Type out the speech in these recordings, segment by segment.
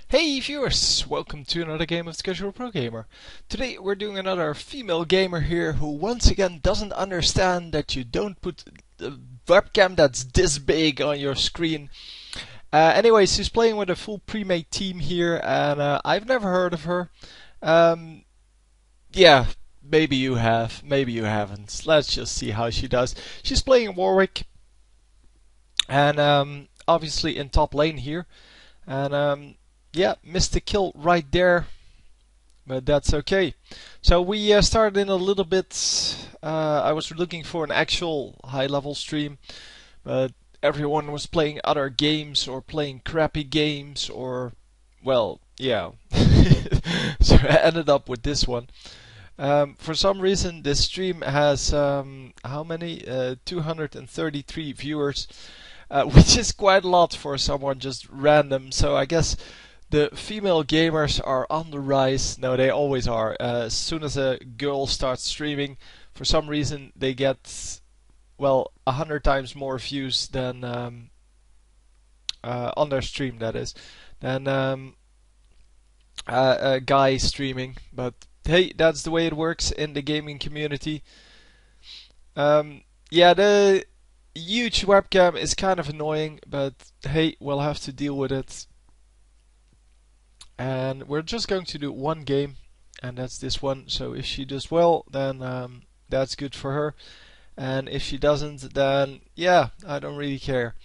Hey viewers, welcome to another game of the Casual Pro Gamer. Today we're doing another female gamer here who once again doesn't understand that you don't put the webcam that's this big on your screen. Anyways, she's playing with a full pre-made team here and I've never heard of her. Yeah, maybe you have, maybe you haven't. Let's just see how she does. She's playing Warwick and obviously in top lane here. And yeah, missed the kill right there, but that's okay. So we started in a little bit. I was looking for an actual high-level stream, but everyone was playing other games or playing crappy games, or well, yeah. So I ended up with this one. For some reason, this stream has how many? 233 viewers. Which is quite a lot for someone just random. So I guess the female gamers are on the rise. No, they always are. As soon as a girl starts streaming, for some reason they get, well, 100 times more views than on their stream, that is, than a guy streaming. But hey, that's the way it works in the gaming community. Yeah, the huge webcam is kind of annoying, but hey, we'll have to deal with it. And we're just going to do one game, and that's this one. So if she does well, then that's good for her. And if she doesn't, then yeah, I don't really care.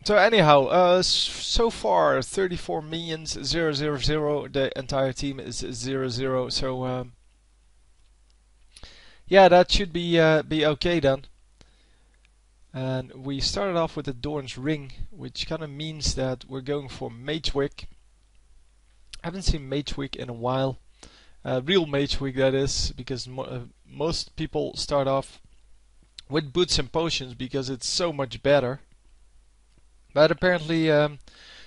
So anyhow, so far 34 minions, 0-0-0. The entire team is 0-0. So yeah, that should be okay then. And we started off with the Dorn's Ring, which kind of means that we're going for Magewick. I haven't seen Magewick in a while. Real Magewick, that is, because most people start off with boots and potions because it's so much better. But apparently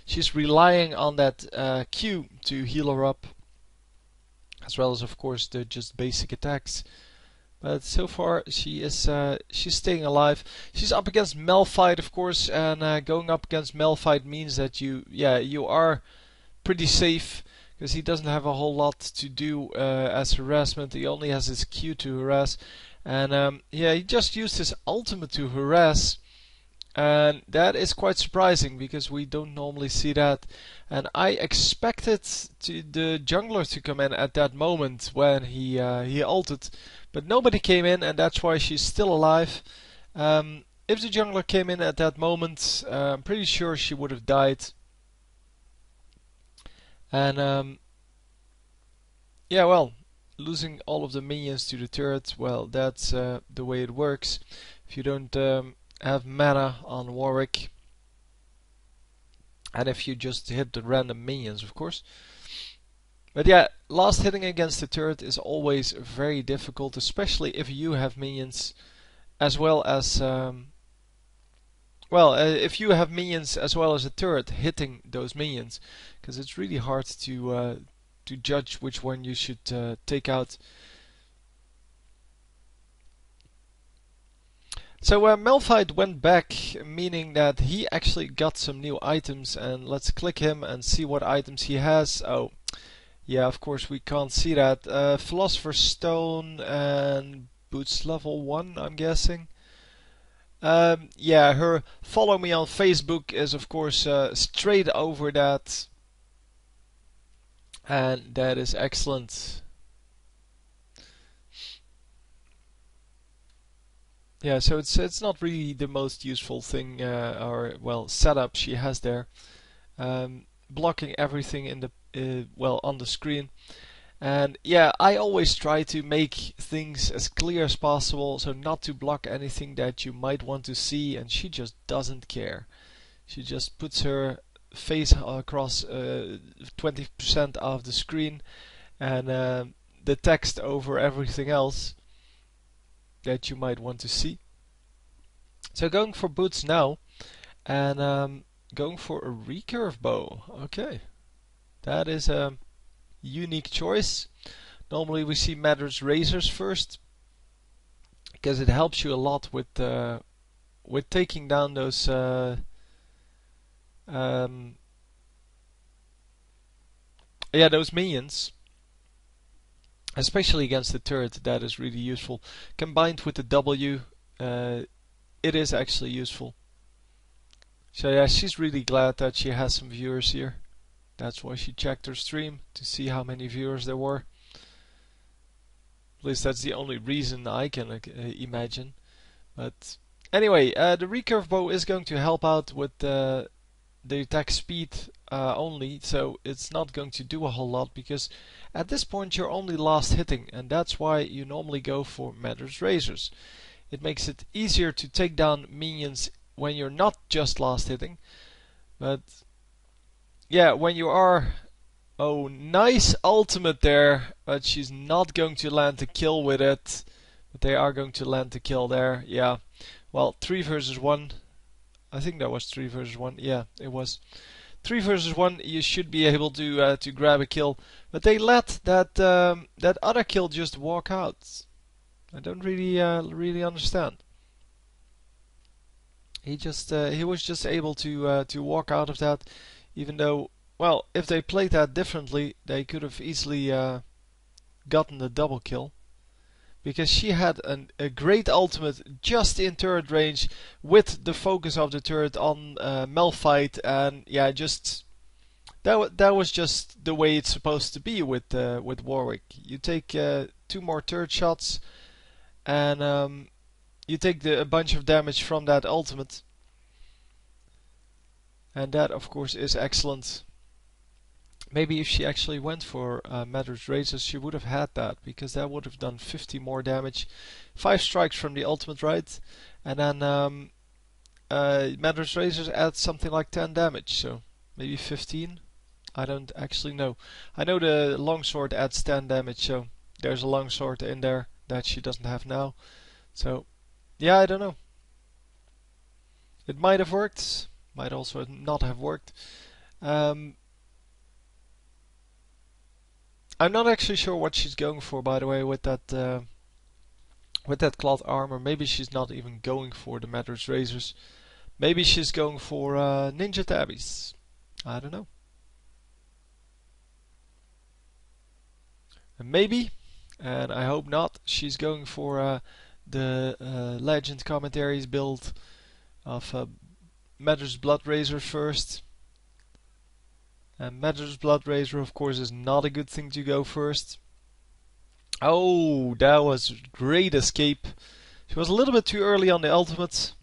she's relying on that Q to heal her up, as well as of course the just basic attacks. But so far she is she's staying alive. She's up against Malphite, of course, and going up against Malphite means that you are pretty safe, because he doesn't have a whole lot to do as harassment. He only has his Q to harass, and yeah, he just used his ultimate to harass. And that is quite surprising because we don't normally see that. And I expected the jungler to come in at that moment when he ulted, but nobody came in, and that's why she's still alive. If the jungler came in at that moment, I'm pretty sure she would have died. And yeah, well, losing all of the minions to the turret, well, that's the way it works. If you don't have mana on Warwick, and if you just hit the random minions, of course. But yeah, last hitting against the turret is always very difficult, especially if you have minions, as well as if you have minions as well as a turret hitting those minions, because it's really hard to judge which one you should take out. So Malphite went back, meaning that he actually got some new items, and let's click him and see what items he has. Oh, yeah, of course we can't see that. Philosopher's Stone and boots level 1, I'm guessing. Yeah, her follow me on Facebook is of course straight over that, and that is excellent. Yeah, so it's not really the most useful thing or well setup she has there, blocking everything in the well on the screen. And yeah, I always try to make things as clear as possible, so not to block anything that you might want to see, and she just doesn't care. She just puts her face across 20% of the screen, and the text over everything else that you might want to see. So going for boots now, and going for a recurve bow. Okay, that is a unique choice. Normally we see Madras razors first, because it helps you a lot with with taking down those those minions, especially against the turret, that is really useful. Combined with the W, it is actually useful. So yeah, she's really glad that she has some viewers here. That's why she checked her stream to see how many viewers there were. At least that's the only reason I can imagine. But anyway, the recurve bow is going to help out with the attack speed only, so it's not going to do a whole lot, because at this point you're only last hitting, and that's why you normally go for Matter's Razors. It makes it easier to take down minions when you're not just last hitting, but yeah, when you are... Oh, nice ultimate there, but she's not going to land the kill with it. But they are going to land the kill there, yeah. Well, 3 versus 1. I think that was 3 versus 1. Yeah, it was. 3 versus 1, you should be able to grab a kill. But they let that other kill just walk out. I don't really understand. He was just able to walk out of that, even though, well, if they played that differently, they could have easily gotten the double kill. Because she had a great ultimate just in turret range, with the focus of the turret on Malphite, and yeah, just that was just the way it's supposed to be with Warwick. You take 2 more turret shots, and you take a bunch of damage from that ultimate, and that of course is excellent. Maybe if she actually went for Matter's Razors, she would have had that, because that would have done 50 more damage. 5 strikes from the ultimate, right? And then Matter's Razors adds something like 10 damage, so maybe 15? I don't actually know. I know the longsword adds 10 damage, so there's a longsword in there that she doesn't have now. So, yeah, I don't know. It might have worked, might also not have worked. I'm not actually sure what she's going for, by the way, with that cloth armor. Maybe she's not even going for the Matter's Razors. Maybe she's going for Ninja Tabbies. I don't know. And maybe, and I hope not, she's going for the Legend Commentaries build of Matter's Blood Razor first. And Matter's Blood Razor, of course, is not a good thing to go first. Oh, that was great escape. She was a little bit too early on the ultimate.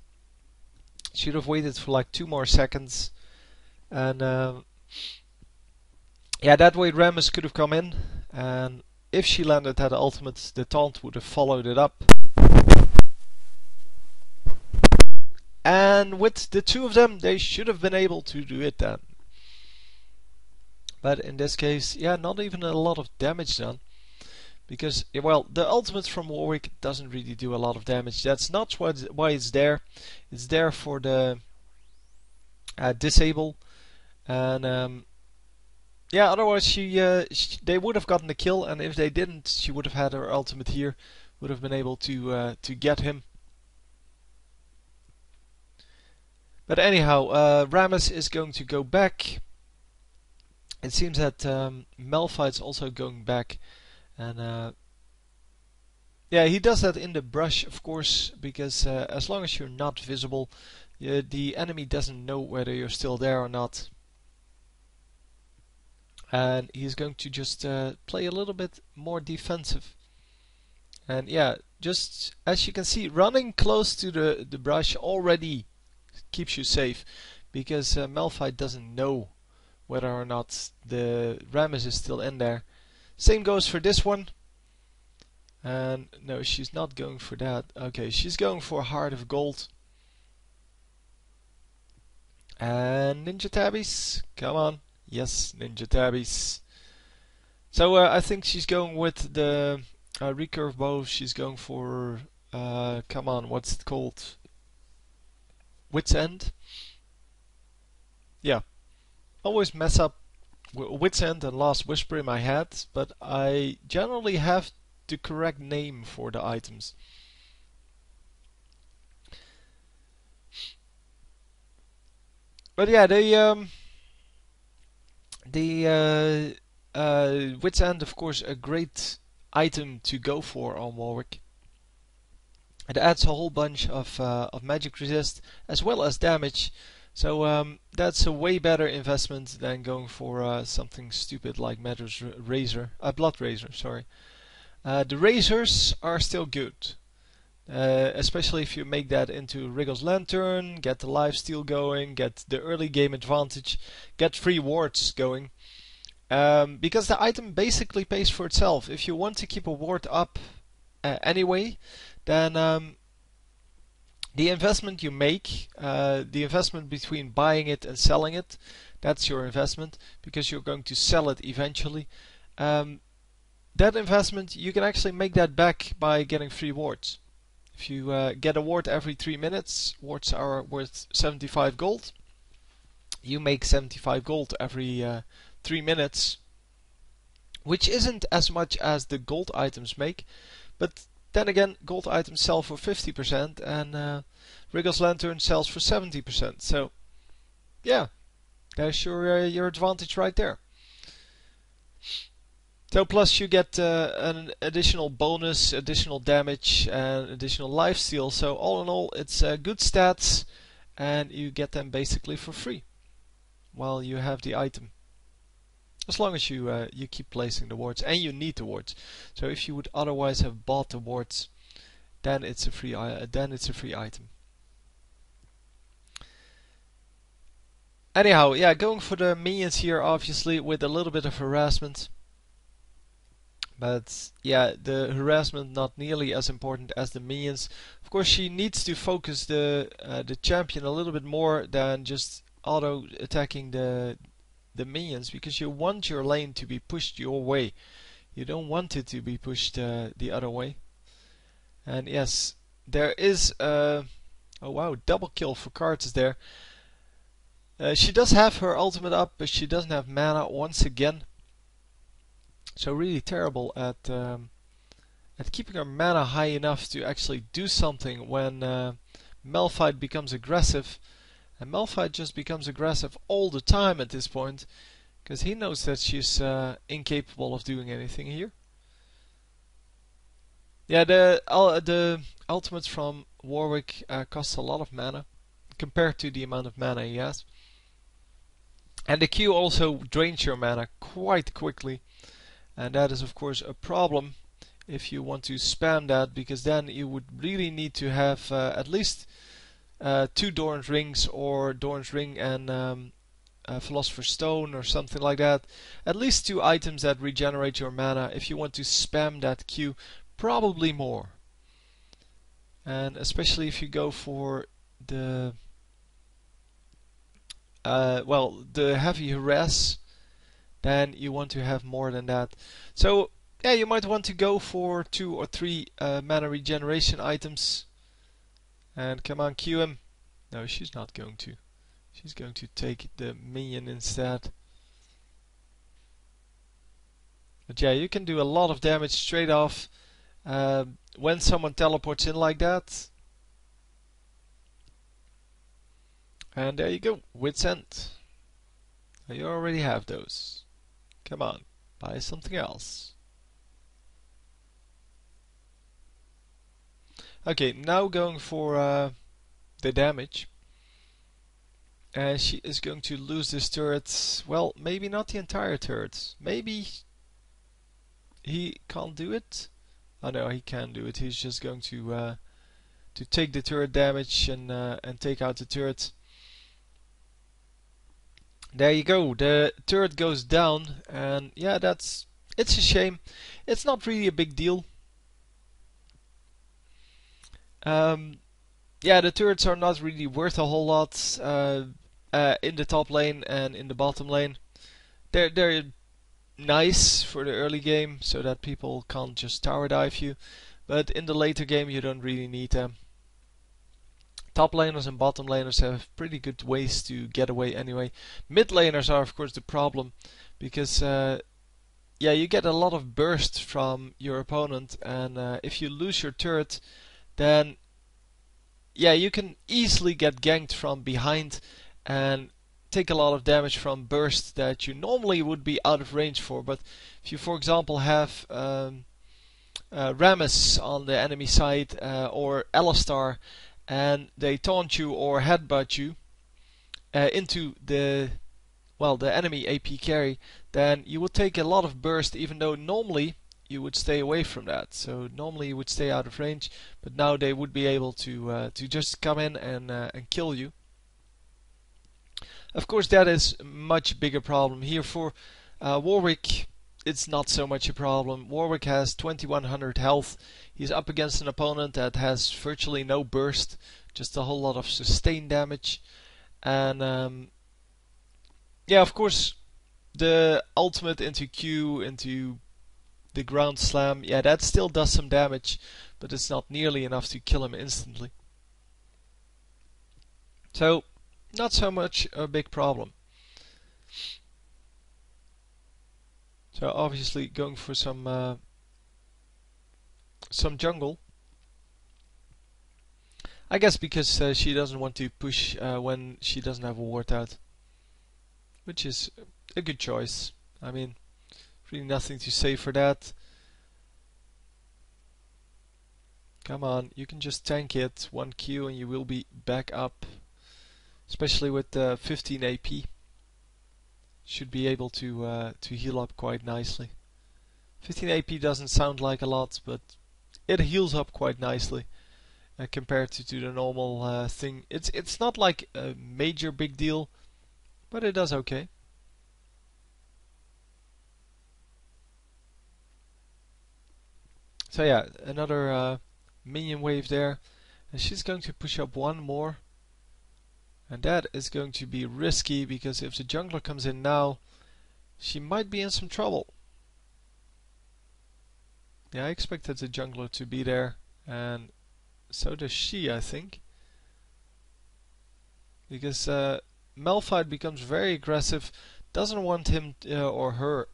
Should have waited for like 2 more seconds. And yeah, that way Rammus could have come in. And if she landed that ultimate, the taunt would have followed it up. And with the 2 of them, they should have been able to do it then. But in this case, yeah, not even a lot of damage done. Because, well, the ultimate from Warwick doesn't really do a lot of damage. That's not why it's there. It's there for the disable. And yeah, otherwise they would have gotten the kill. And if they didn't, she would have had her ultimate here. Would have been able to get him. But anyhow, Rammus is going to go back. It seems that Malphite's also going back, and yeah, he does that in the brush, of course, because as long as you're not visible, the enemy doesn't know whether you're still there or not. And he's going to just play a little bit more defensive. And yeah, just as you can see, running close to the brush already keeps you safe, because Malphite doesn't know whether or not the Rammus is still in there. Same goes for this one. And no, she's not going for that. Okay, she's going for Heart of Gold. And Ninja Tabbies, come on. Yes, Ninja Tabbies. So I think she's going with the recurve bow. She's going for, come on, what's it called? Wit's End? Yeah. Always mess up Wit's End and Last Whisper in my head, but I generally have the correct name for the items. But yeah, the Wit's End, of course, a great item to go for on Warwick. It adds a whole bunch of magic resist as well as damage. So that's a way better investment than going for something stupid like Blood Razor. Sorry. The razors are still good, especially if you make that into Wriggle's Lantern, get the lifesteal going, get the early game advantage, get free wards going. Because the item basically pays for itself. If you want to keep a ward up anyway, then the investment you make, the investment between buying it and selling it, that's your investment because you're going to sell it eventually. That investment, you can actually make that back by getting free wards. If you get a ward every 3 minutes, wards are worth 75 gold. You make 75 gold every 3 minutes, which isn't as much as the gold items make, but then again, gold items sell for 50% and Wriggle's Lantern sells for 70%. So, yeah, there's your advantage right there. So plus you get an additional bonus, additional damage, and additional lifesteal. So all in all, it's good stats, and you get them basically for free while you have the item. As long as you keep placing the wards, and you need the wards. So if you would otherwise have bought the wards, then it's a free item. Anyhow, yeah, going for the minions here, obviously with a little bit of harassment. But yeah, the harassment not nearly as important as the minions. Of course, she needs to focus the champion a little bit more than just auto attacking the minions, because you want your lane to be pushed your way. You don't want it to be pushed the other way. And yes, there is oh wow, double kill for cards there. She does have her ultimate up, but she doesn't have mana once again. So really terrible at keeping her mana high enough to actually do something when Malphite becomes aggressive. And Malphite just becomes aggressive all the time at this point, because he knows that she's incapable of doing anything here. Yeah, the ultimates from Warwick cost a lot of mana compared to the amount of mana he has. And the Q also drains your mana quite quickly. And that is of course a problem if you want to spam that, because then you would really need to have at least 2 Doran's Rings, or Doran's Ring and Philosopher's Stone or something like that. At least 2 items that regenerate your mana if you want to spam that Q, probably more. And especially if you go for the the heavy harass, then you want to have more than that. So yeah, you might want to go for 2 or 3 mana regeneration items. And come on, Q him. No, she's not going to. She's going to take the minion instead. But yeah, you can do a lot of damage straight off when someone teleports in like that. And there you go, Wit's End. You already have those. Come on, buy something else. Okay, now going for the damage. And she is going to lose this turret. Well, maybe not the entire turret. Maybe he can't do it. Oh no, he can do it. He's just going to take the turret damage and take out the turret. There you go. The turret goes down, and yeah, it's a shame. It's not really a big deal. Yeah, the turrets are not really worth a whole lot in the top lane and in the bottom lane. They're nice for the early game so that people can't just tower dive you, but in the later game you don't really need them. Top laners and bottom laners have pretty good ways to get away anyway. Mid laners are of course the problem, because yeah, you get a lot of burst from your opponent, and if you lose your turret, then yeah, you can easily get ganked from behind, and take a lot of damage from burst that you normally would be out of range for. But if you, for example, have Rammus on the enemy side or Alistar, and they taunt you or headbutt you into the enemy AP carry, then you would take a lot of burst, even though normally you would stay away from that. So normally you would stay out of range, but now they would be able to just come in and kill you. Of course, that is a much bigger problem here for Warwick. It's not so much a problem. Warwick has 2100 health. He's up against an opponent that has virtually no burst, just a whole lot of sustained damage. And yeah, of course, the ultimate into Q, into the ground slam, yeah, that still does some damage, but it's not nearly enough to kill him instantly. So, not so much a big problem. So obviously going for some jungle. I guess because she doesn't want to push when she doesn't have a ward out, which is a good choice. I mean, really nothing to say for that. Come on, you can just tank it, 1 Q and you will be back up. Especially with 15 AP. Should be able to heal up quite nicely. 15 AP doesn't sound like a lot, but it heals up quite nicely compared to the normal thing. It's not like a major big deal, but it does okay. So yeah, another minion wave there, and she's going to push up one more. And that is going to be risky, because if the jungler comes in now, she might be in some trouble. Yeah, I expected the jungler to be there, and so does she, I think. Because Malphite becomes very aggressive, doesn't want him or her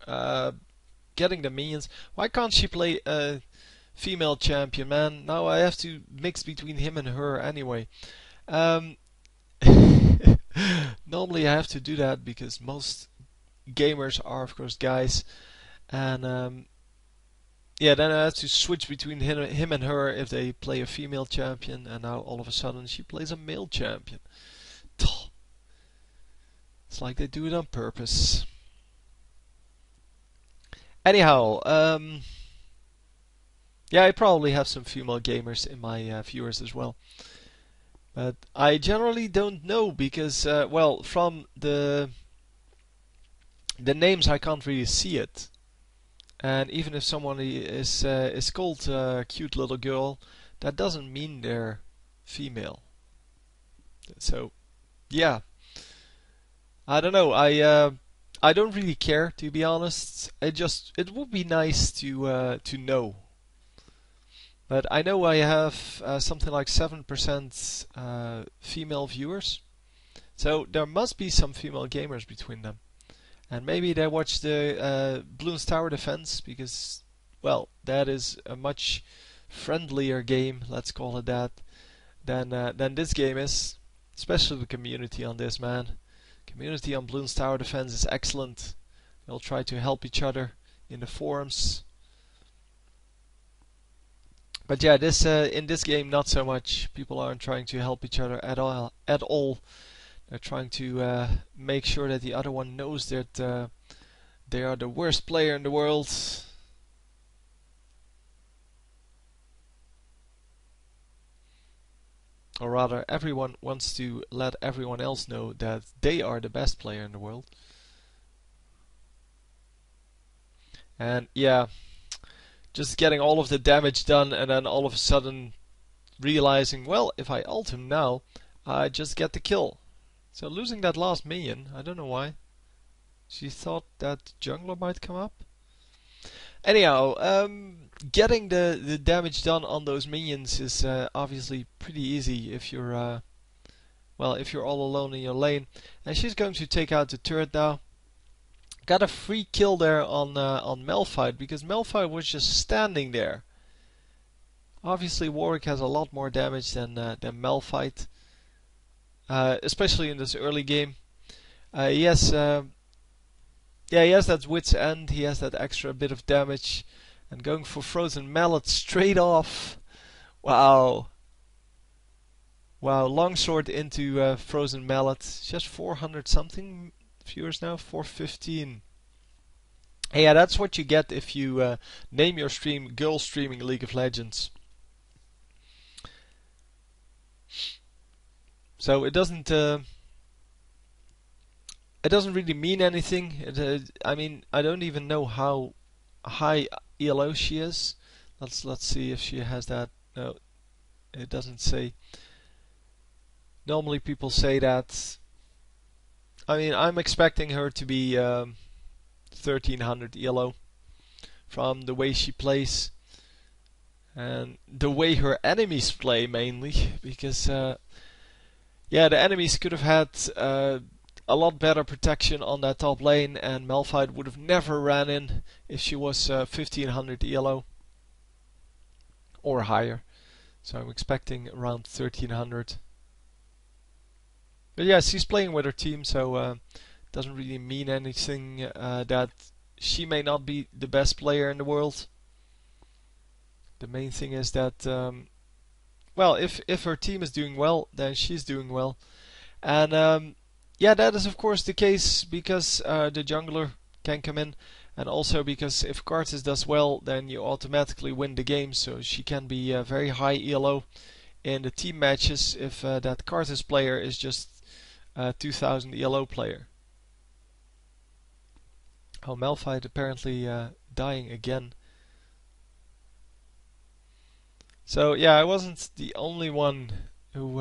getting the minions. Why can't she play a female champion, man? Now I have to mix between him and her anyway. Normally I have to do that because most gamers are of course guys, and yeah, then I have to switch between him and her if they play a female champion, and now all of a sudden she plays a male champion. It's like they do it on purpose. Anyhow, yeah, I probably have some female gamers in my viewers as well. But I generally don't know because, well, from the names I can't really see it. And even if someone is called cute little girl, that doesn't mean they're female. So, yeah, I don't know. I don't really care, to be honest. It would be nice to know. But I know I have something like 7% female viewers. So there must be some female gamers between them. And maybe they watch the Bloons Tower Defense, because, well, that is a much friendlier game, let's call it that, than this game is. Especially the community on this, man. Community on Bloons Tower Defense is excellent. They'll try to help each other in the forums. But yeah, this in this game not so much. People aren't trying to help each other at all. They're trying to make sure that the other one knows that they are the worst player in the world. Or rather, everyone wants to let everyone else know that they are the best player in the world. And yeah, just getting all of the damage done and then all of a sudden realizing, well, if I ult him now, I just get the kill. So losing that last minion, I don't know why. She thought that jungler might come up. Anyhow, getting the damage done on those minions is obviously pretty easy if you're well, if you're all alone in your lane. And she's going to take out the turret now. Got a free kill there on Malphite, because Malphite was just standing there. Obviously Warwick has a lot more damage than Malphite, especially in this early game. He has, yeah, he has that wit's end. He has that extra bit of damage, and going for frozen mallet straight off. Wow. Wow, longsword into frozen mallet. Just 400 something viewers now, 415. Yeah, that's what you get if you name your stream Girl Streaming League of Legends. So it doesn't really mean anything. I mean, I don't even know how high ELO she is. Let's see if she has that. No, it doesn't say. Normally people say that. I mean, I'm expecting her to be 1300 ELO from the way she plays and the way her enemies play mainly, because yeah, the enemies could have had a lot better protection on that top lane, and Malphite would have never ran in if she was 1500 ELO or higher. So I'm expecting around 1300. But yeah, she's playing with her team, so doesn't really mean anything that she may not be the best player in the world. The main thing is that, well, if her team is doing well, then she's doing well. And yeah, that is of course the case because the jungler can come in, and also because if Karthus does well, then you automatically win the game. So she can be very high ELO in the team matches if that Karthus player is just 2000 ELO player. Oh, Malphite apparently dying again. So yeah, I wasn't the only one who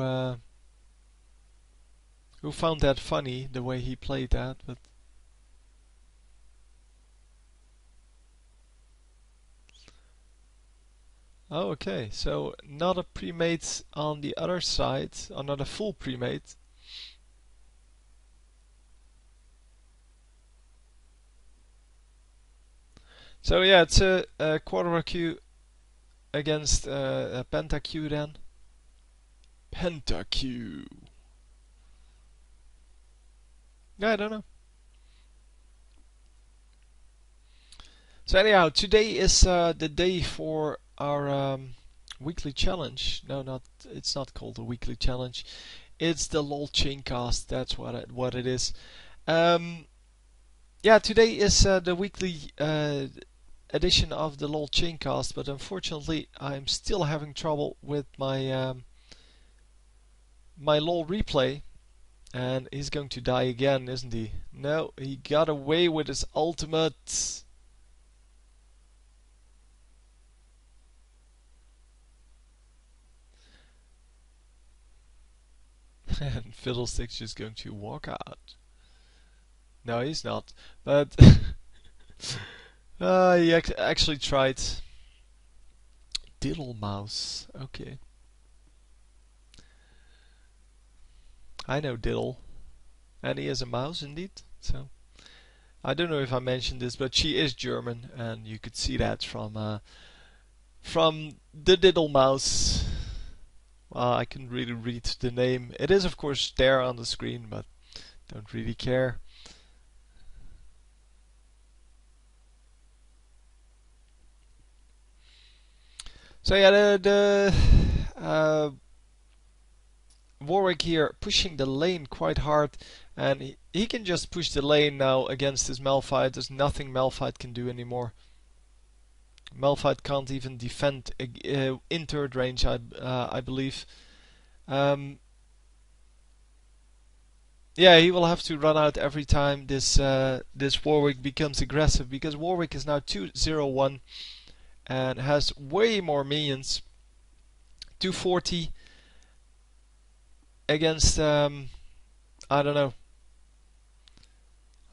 found that funny, the way he played that, but oh, okay, so not a pre-mate on the other side, or not a full pre-mate. So yeah, it's a quadra Q against a penta Q then. Penta Q. Yeah, I don't know. So anyhow, today is the day for our weekly challenge. No, it's not called a weekly challenge. It's the LOL Chaincast. That's what it is. Yeah, today is the weekly edition of the LOL Chaincast, but unfortunately I'm still having trouble with my my LOL replay, and he's going to die again, isn't he? No, he got away with his ultimate. And Fiddlestick's just going to walk out. No, he's not. But he actually tried. DiddlMaus. Okay. I know Diddle. And he is a mouse indeed. So I don't know if I mentioned this, but she is German, and you could see that from the DiddlMaus. I couldn't really read the name. It is of course there on the screen, but don't really care. So yeah, the Warwick here pushing the lane quite hard, and he can just push the lane now against his Malphite. There's nothing Malphite can do anymore. Malphite can't even defend in third range, I believe. Yeah, he will have to run out every time this Warwick becomes aggressive, because Warwick is now 201 and has way more minions. 240 against I don't know.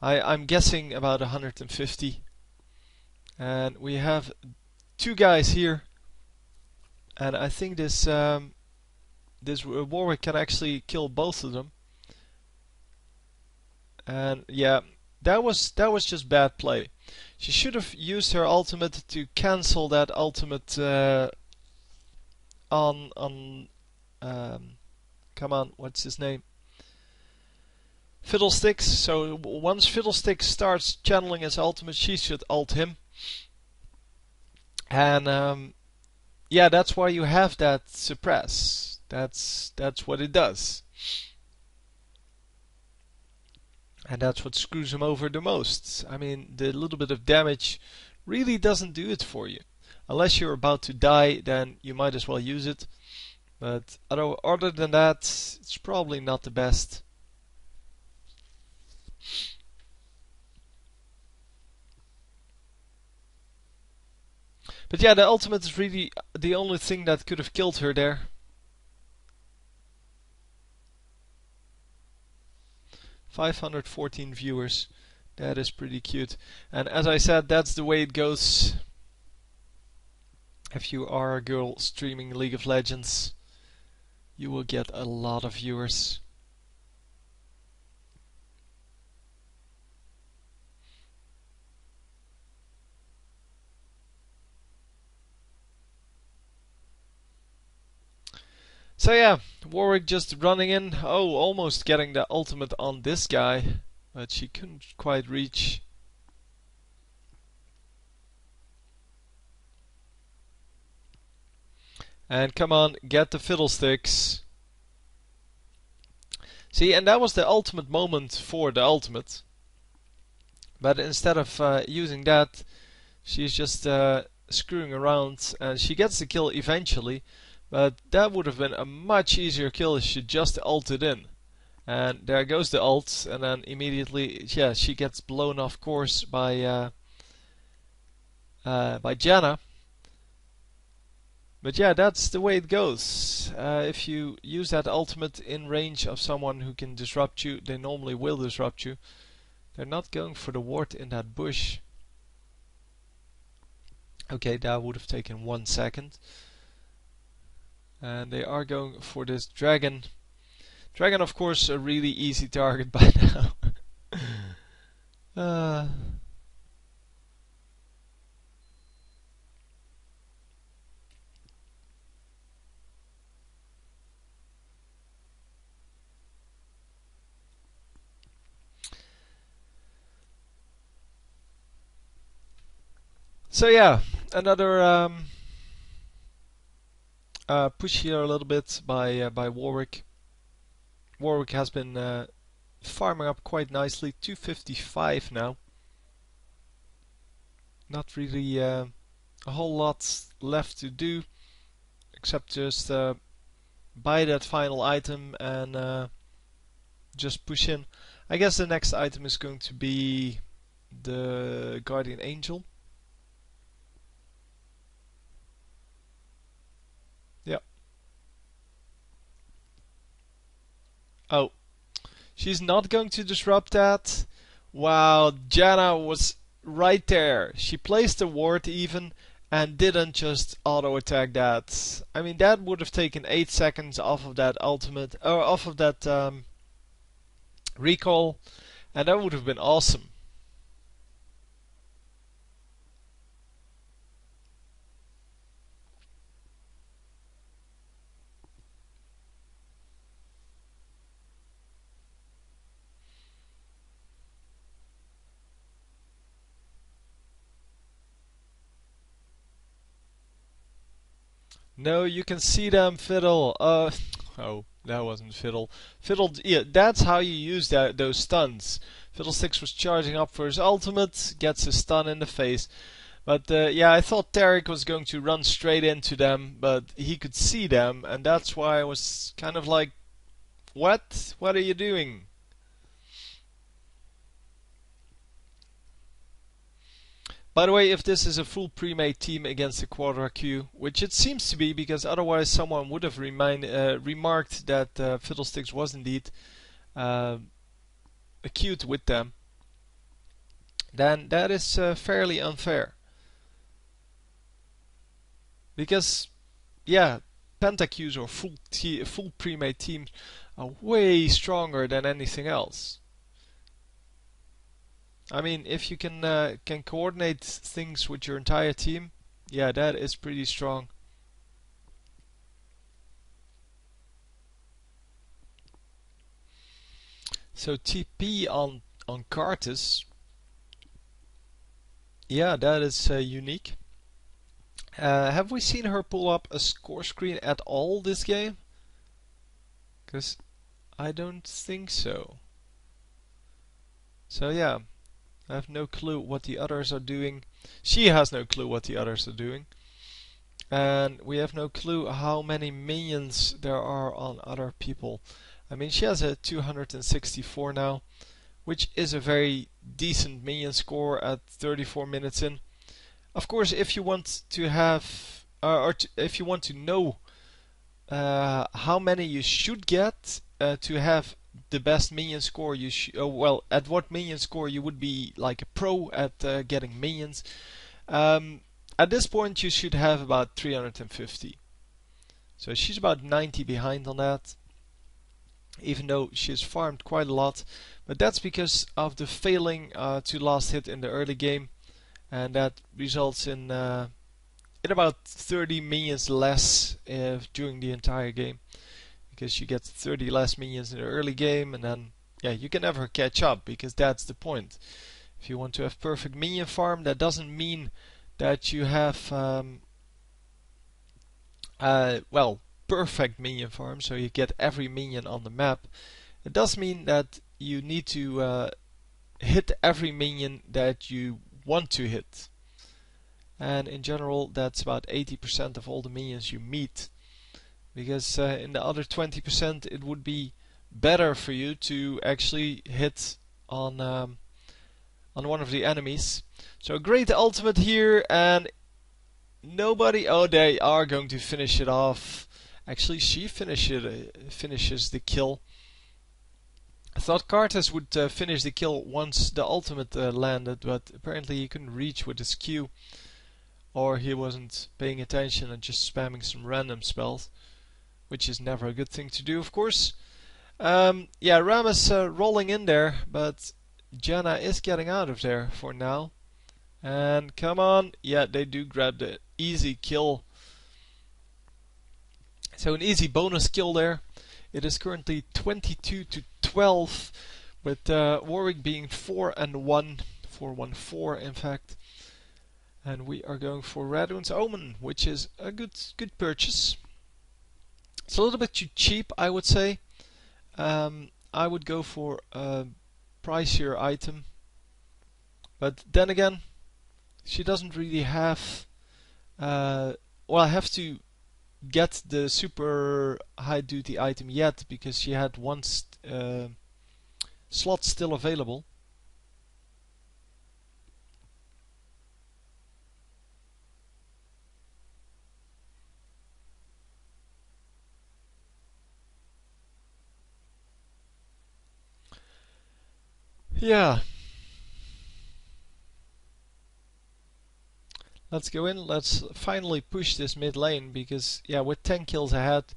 I'm guessing about 150. And we have two guys here, and I think this this Warwick can actually kill both of them. And yeah, that was just bad play. She should have used her ultimate to cancel that ultimate on come on, what's his name? Fiddlesticks. So once Fiddlesticks starts channeling his ultimate, she should ult him. And yeah, that's why you have that suppress. That's what it does. And that's what screws him over the most. I mean, the little bit of damage really doesn't do it for you. Unless you're about to die, then you might as well use it. But other than that, it's probably not the best. But yeah, the ultimate is really the only thing that could have killed her there. "514 viewers. That is pretty cute. And as I said, that's the way it goes if you are a girl streaming League of Legends. You will get a lot of viewers. So yeah, Warwick just running in. Oh, almost getting the ultimate on this guy, but she couldn't quite reach. And come on, get the fiddlesticks. See, and that was the ultimate moment for the ultimate. But instead of using that, she's just screwing around, and she gets the kill eventually. But that would have been a much easier kill if she just ulted in. And there goes the ult, and then immediately, yeah, she gets blown off course by Janna. But yeah, that's the way it goes. If you use that ultimate in range of someone who can disrupt you, they normally will disrupt you. They're not going for the ward in that bush. Okay, that would have taken 1 second. And they are going for this dragon. Dragon, of course, a really easy target by now. So yeah, another push here a little bit by Warwick. Warwick has been farming up quite nicely, 255 now. Not really a whole lot left to do, except just buy that final item and just push in. I guess the next item is going to be the Guardian Angel. Yep. Oh, she's not going to disrupt that. Wow, Janna was right there. She placed the ward even and didn't just auto attack that. I mean, that would have taken 8 seconds off of that ultimate, or off of that recall, and that would have been awesome. No, you can see them, Fiddle. Oh, that wasn't Fiddle. Fiddle, yeah, that's how you use those stuns. Fiddlesticks was charging up for his ultimate, gets a stun in the face. But yeah, I thought Tarek was going to run straight into them, but he could see them, and that's why I was kind of like, what? What are you doing? By the way, if this is a full pre-made team against a Quadra Q, which it seems to be, because otherwise someone would have remarked that Fiddlesticks was indeed acute with them, then that is fairly unfair. Because, yeah, PentaQs or full pre-made teams are way stronger than anything else. I mean, if you can coordinate things with your entire team, yeah, that is pretty strong. So TP on Cartus. Yeah, that is unique. Have we seen her pull up a score screen at all this game? Because I don't think so. So yeah, I have no clue what the others are doing. She has no clue what the others are doing. And we have no clue how many minions there are on other people. I mean, she has a 264 now, which is a very decent minion score at 34 minutes in. Of course, if you want to have, if you want to know how many you should get to have the best minion score, you well, at what minion score you would be like a pro at getting minions. At this point, you should have about 350. So she's about 90 behind on that, even though she's farmed quite a lot. But that's because of the failing to last hit in the early game, and that results in about 30 minions less during the entire game, because you get 30 less minions in the early game, and then yeah, you can never catch up, because that's the point. If you want to have perfect minion farm, that doesn't mean that you have well, perfect minion farm, so you get every minion on the map. It does mean that you need to hit every minion that you want to hit. And in general, that's about 80% of all the minions you meet. Because in the other 20%, it would be better for you to actually hit on one of the enemies. So a great ultimate here, and nobody. Oh, they are going to finish it off. Actually, she finishes the kill. I thought Cartus would finish the kill once the ultimate landed, but apparently he couldn't reach with his Q, or he wasn't paying attention and just spamming some random spells, which is never a good thing to do, of course. Yeah, Ram is rolling in there, but Janna is getting out of there for now. And come on, yeah, they do grab the easy kill. So an easy bonus kill there. It is currently 22 to 12, with Warwick being 4-1, 4-1-4 in fact. And we are going for Radun's Omen, which is a good purchase. It's a little bit too cheap, I would say. I would go for a pricier item. But then again, she doesn't really have... well, I have to get the super high duty item yet, because she had one slot still available. Yeah. Let's go in, let's finally push this mid lane, because yeah, with 10 kills ahead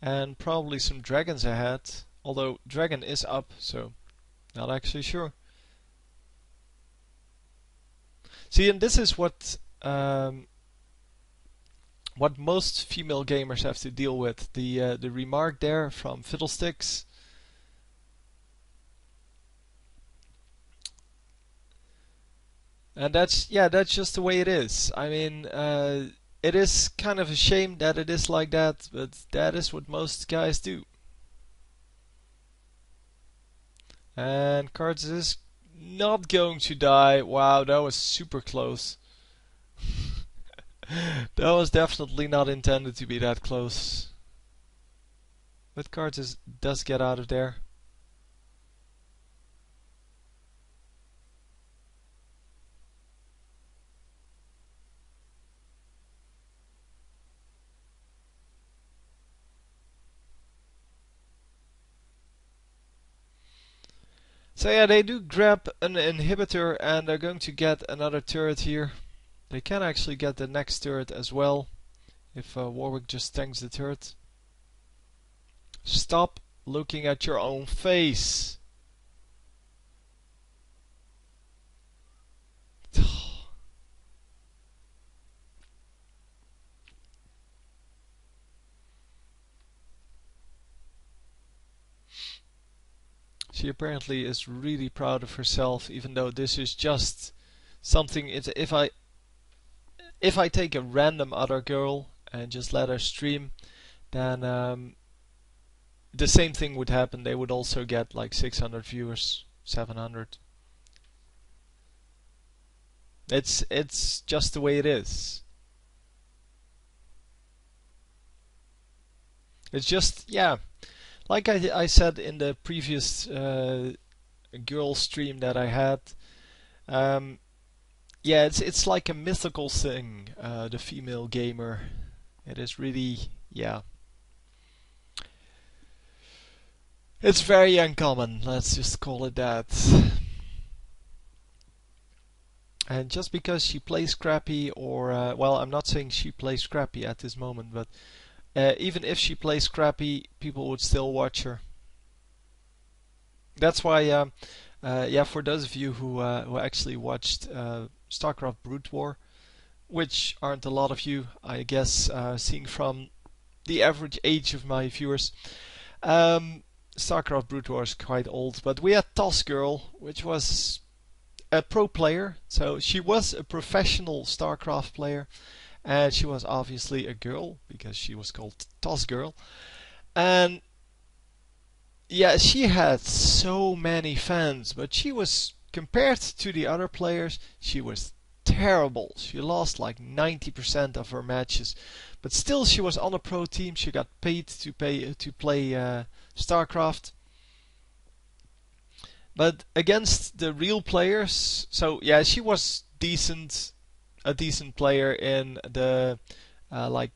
and probably some dragons ahead, although dragon is up, so not actually sure. See, and this is what most female gamers have to deal with. The remark there from Fiddlesticks. And that's just the way it is. I mean, it is kind of a shame that it is like that, but that is what most guys do. And Cards is not going to die. Wow, that was super close. That was definitely not intended to be that close. But Cards does get out of there. So yeah, they do grab an inhibitor, and they're going to get another turret here. They can actually get the next turret as well, if Warwick just tanks the turret. Stop looking at your own face. She apparently is really proud of herself, even though this is just something. If I take a random other girl and just let her stream, then the same thing would happen. They would also get like 600 viewers, 700. It's just the way it is. It's just, yeah, like I said in the previous girl stream that I had. Yeah, it's like a mythical thing, the female gamer. It is really, yeah. It's very uncommon, let's just call it that. And just because she plays crappy, or, well, I'm not saying she plays crappy at this moment, but even if she plays crappy, people would still watch her. That's why, yeah, for those of you who actually watched StarCraft Brood War, which aren't a lot of you, I guess, seeing from the average age of my viewers. StarCraft Brood War is quite old, but we had Toss Girl, which was a pro player, so she was a professional StarCraft player, and she was obviously a girl because she was called Toss Girl. And yeah, she had so many fans, but she was, compared to the other players, she was terrible. She lost like 90% of her matches, but still she was on a pro team. She got paid to play StarCraft. But against the real players, so yeah, she was a decent player in the like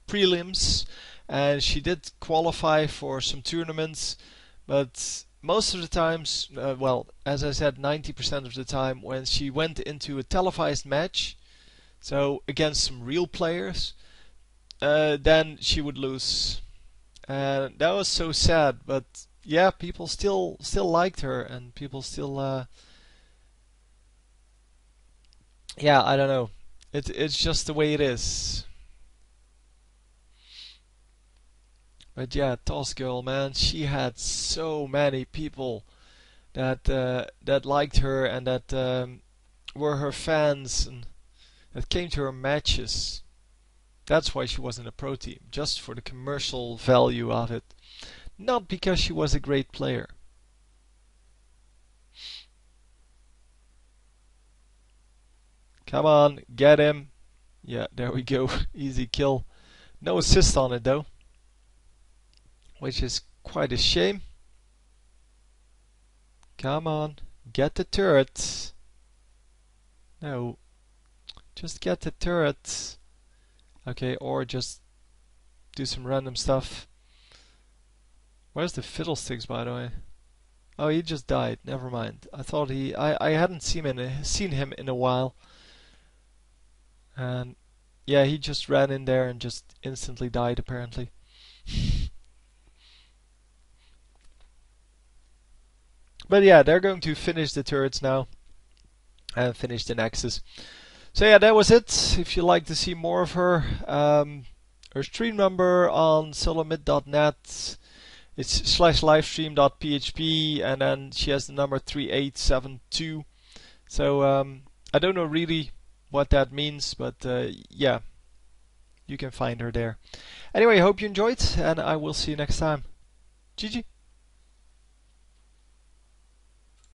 prelims, and she did qualify for some tournaments, but most of the times, well, as I said, 90% of the time, when she went into a televised match, so against some real players, then she would lose. And that was so sad, but yeah, people still liked her, and people still, yeah, I don't know. It's just the way it is. But yeah, Toss Girl, man, she had so many people that liked her and that were her fans and that came to her matches. That's why she was in a pro team, just for the commercial value of it, not because she was a great player. Come on, get him. Yeah, there we go. Easy kill. No assist on it though, which is quite a shame. Come on, get the turret. No, just get the turret. Okay, or just do some random stuff. Where's the fiddlesticks, by the way? Oh, he just died. Never mind. I thought I hadn't seen him in a while. And yeah, he just ran in there and just instantly died, apparently. But yeah, they're going to finish the turrets now and finish the nexus. So yeah, that was it. If you'd like to see more of her, her stream number on solomid.net, it's /livestream.php, and then she has the number 3872. So I don't know really what that means, but yeah, you can find her there. Anyway, I hope you enjoyed, and I will see you next time. GG.